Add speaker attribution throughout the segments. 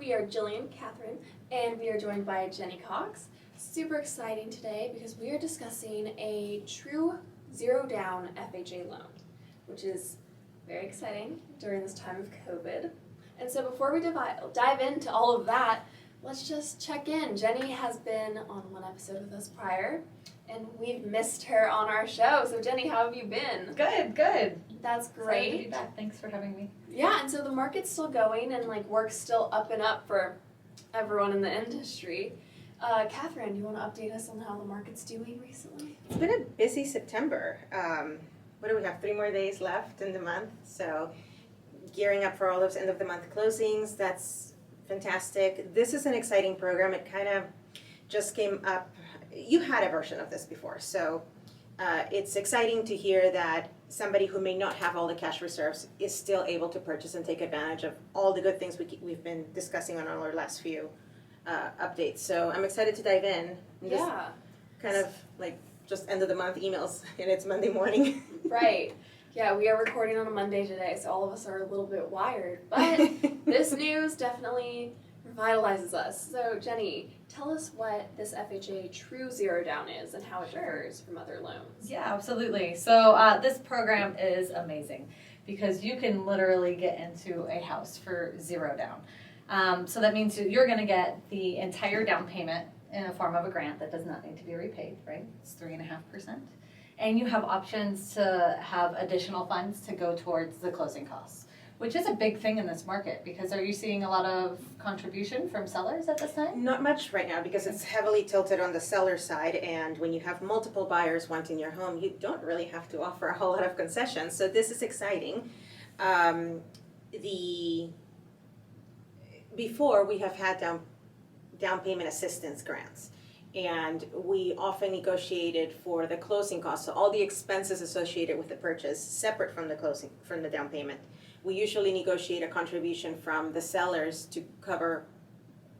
Speaker 1: We are Jillian, Catherine, and we are joined by Jenny Cox. Super exciting today because we are discussing a true zero down FHA loan, which is very exciting during this time of COVID. And so before we dive into all of that, let's just check in. Jenny has been on one episode with us prior, and we've missed her on our show. So Jenny, how have you been?
Speaker 2: Good.
Speaker 1: That's
Speaker 2: Excited
Speaker 1: great.
Speaker 2: to be back. Thanks for having me.
Speaker 1: Yeah, and so the market's still going and like work's still up and up for everyone in the industry. Catherine, do you want to update us on how the market's doing recently?
Speaker 3: It's been a busy September. What do we have? 3 more days left in the month. So gearing up for all those end of the month closings. That's fantastic. This is an exciting program. It kind of just came up. You had a version of this before. So it's exciting to hear that somebody who may not have all the cash reserves is still able to purchase and take advantage of all the good things we've been discussing on our last few updates. So I'm excited to dive in.
Speaker 1: Yeah.
Speaker 3: Kind of like just end of the month emails, and it's Monday morning.
Speaker 1: Right. Yeah, we are recording on a Monday today, so all of us are a little bit wired. But this news definitely revitalizes us. So Jenny, tell us what this FHA True Zero Down is and how it differs from other loans.
Speaker 2: Yeah, absolutely. So this program is amazing because you can literally get into a house for zero down. So that means you're going to get the entire down payment in the form of a grant that does not need to be repaid, right? It's 3.5%. And you have options to have additional funds to go towards the closing costs, which is a big thing in this market because are you seeing a lot of contribution from sellers at this time?
Speaker 3: Not much right now because it's heavily tilted on the seller side, and when you have multiple buyers wanting your home, you don't really have to offer a whole lot of concessions. So this is exciting. Before we have had down payment assistance grants, and we often negotiated for the closing costs, so all the expenses associated with the purchase separate from the down payment. We usually negotiate a contribution from the sellers to cover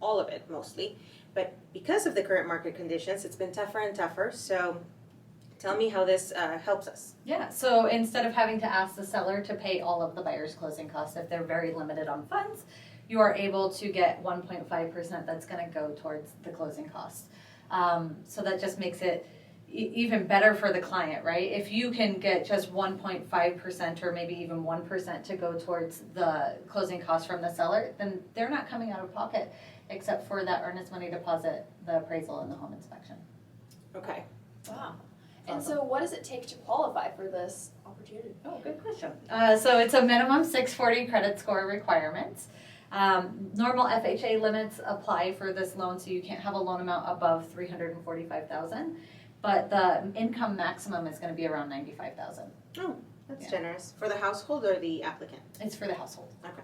Speaker 3: all of it mostly, but because of the current market conditions, it's been tougher and tougher. So tell me how this helps us.
Speaker 2: Yeah, so instead of having to ask the seller to pay all of the buyer's closing costs if they're very limited on funds, you are able to get 1.5% that's going to go towards the closing costs. So that just makes it even better for the client, right? If you can get just 1.5% or maybe even 1% to go towards the closing costs from the seller, then they're not coming out of pocket except for that earnest money deposit, the appraisal, and the home inspection.
Speaker 3: Okay.
Speaker 1: Wow. And so what does it take to qualify for this opportunity?
Speaker 2: Oh, good question. So it's a minimum 640 credit score requirements. Normal FHA limits apply for this loan, so you can't have a loan amount above $345,000, but the income maximum is going to be around $95,000.
Speaker 3: Oh, that's
Speaker 2: Yeah.
Speaker 3: generous. For the household or the applicant?
Speaker 2: It's for the household.
Speaker 3: Okay.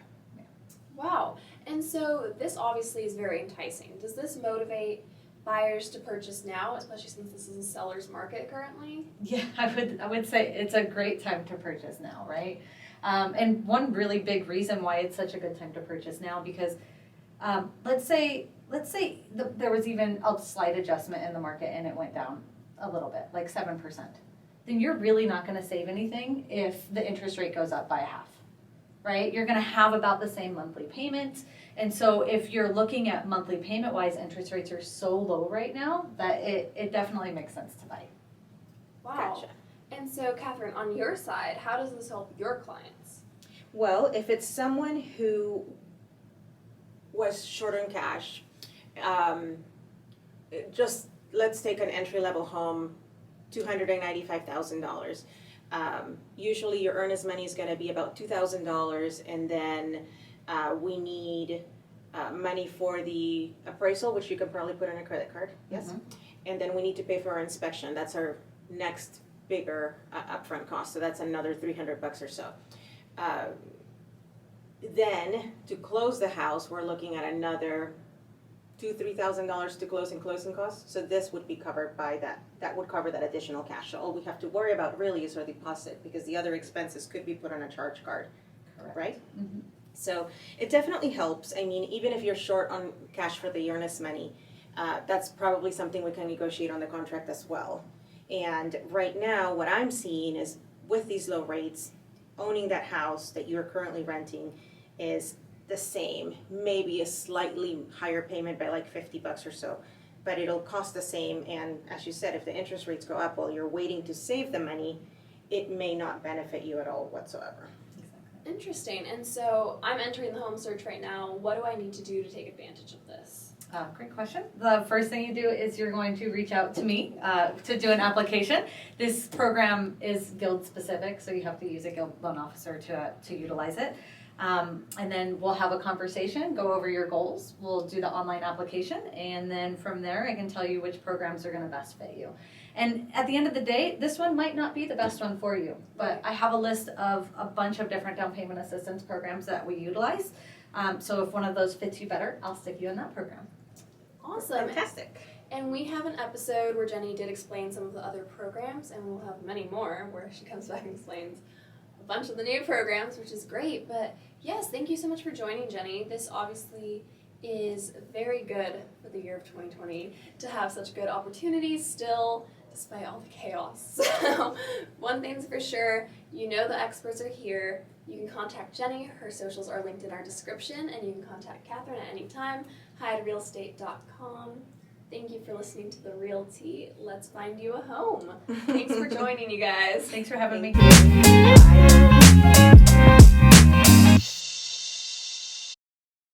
Speaker 1: Wow. And so this obviously is very enticing. Does this motivate buyers to purchase now, especially since this is a seller's market currently?
Speaker 2: Yeah, I would say it's a great time to purchase now, right? And one really big reason why it's such a good time to purchase now because let's say there was even a slight adjustment in the market and it went down a little bit, like 7%. Then you're really not going to save anything if the interest rate goes up by a half, right? You're going to have about the same monthly payments. And so if you're looking at monthly payment wise, interest rates are so low right now that it definitely makes sense to buy.
Speaker 1: Wow.
Speaker 3: Gotcha.
Speaker 1: And so, Catherine, on your side, how does this help your clients?
Speaker 3: Well, if it's someone who was short on cash, just let's take an entry-level home, $295,000. Usually your earnest money is going to be about $2,000, and then we need money for the appraisal, which you can probably put on a credit card. Yes.
Speaker 2: Mhm.
Speaker 3: And then we need to pay for our inspection. That's our next bigger upfront cost. So that's another $300 or so. Then to close the house, we're looking at another $2,000-3,000 to closing costs. So this would be covered by that. That would cover that additional cash. So all we have to worry about really is our deposit, because the other expenses could be put on a charge card,
Speaker 2: Correct.
Speaker 3: right?
Speaker 2: Mm-hmm.
Speaker 3: So it definitely helps. I mean, even if you're short on cash for the earnest money, that's probably something we can negotiate on the contract as well. And right now, what I'm seeing is with these low rates, owning that house that you're currently renting is the same, maybe a slightly higher payment by like $50 or so, but it'll cost the same. And as you said, if the interest rates go up while you're waiting to save the money, it may not benefit you at all whatsoever.
Speaker 1: Interesting. And so I'm entering the home search right now. What do I need to do to take advantage of this?
Speaker 2: Great question. The first thing you do is you're going to reach out to me to do an application. This program is guild specific, so you have to use a guild loan officer to utilize it. And then we'll have a conversation, go over your goals. We'll do the online application, and then from there I can tell you which programs are going to best fit you. And at the end of the day, this one might not be the best one for you, but I have a list of a bunch of different down payment assistance programs that we utilize. So if one of those fits you better, I'll stick you in that program.
Speaker 1: Awesome.
Speaker 3: Fantastic.
Speaker 1: And we have an episode where Jenny did explain some of the other programs, and we'll have many more where she comes back and explains a bunch of the new programs, which is great. But yes, thank you so much for joining, Jenny. This obviously is very good for the year of 2020 to have such good opportunities still, despite all the chaos. So one thing's for sure, you know the experts are here. You can contact Jenny. Her socials are linked in our description, and you can contact Catherine at any time. HydeRealEstate.com. Thank you for listening to The Realty. Let's find you a home. Thanks for joining, you guys.
Speaker 2: Thanks for having me.
Speaker 3: Bye.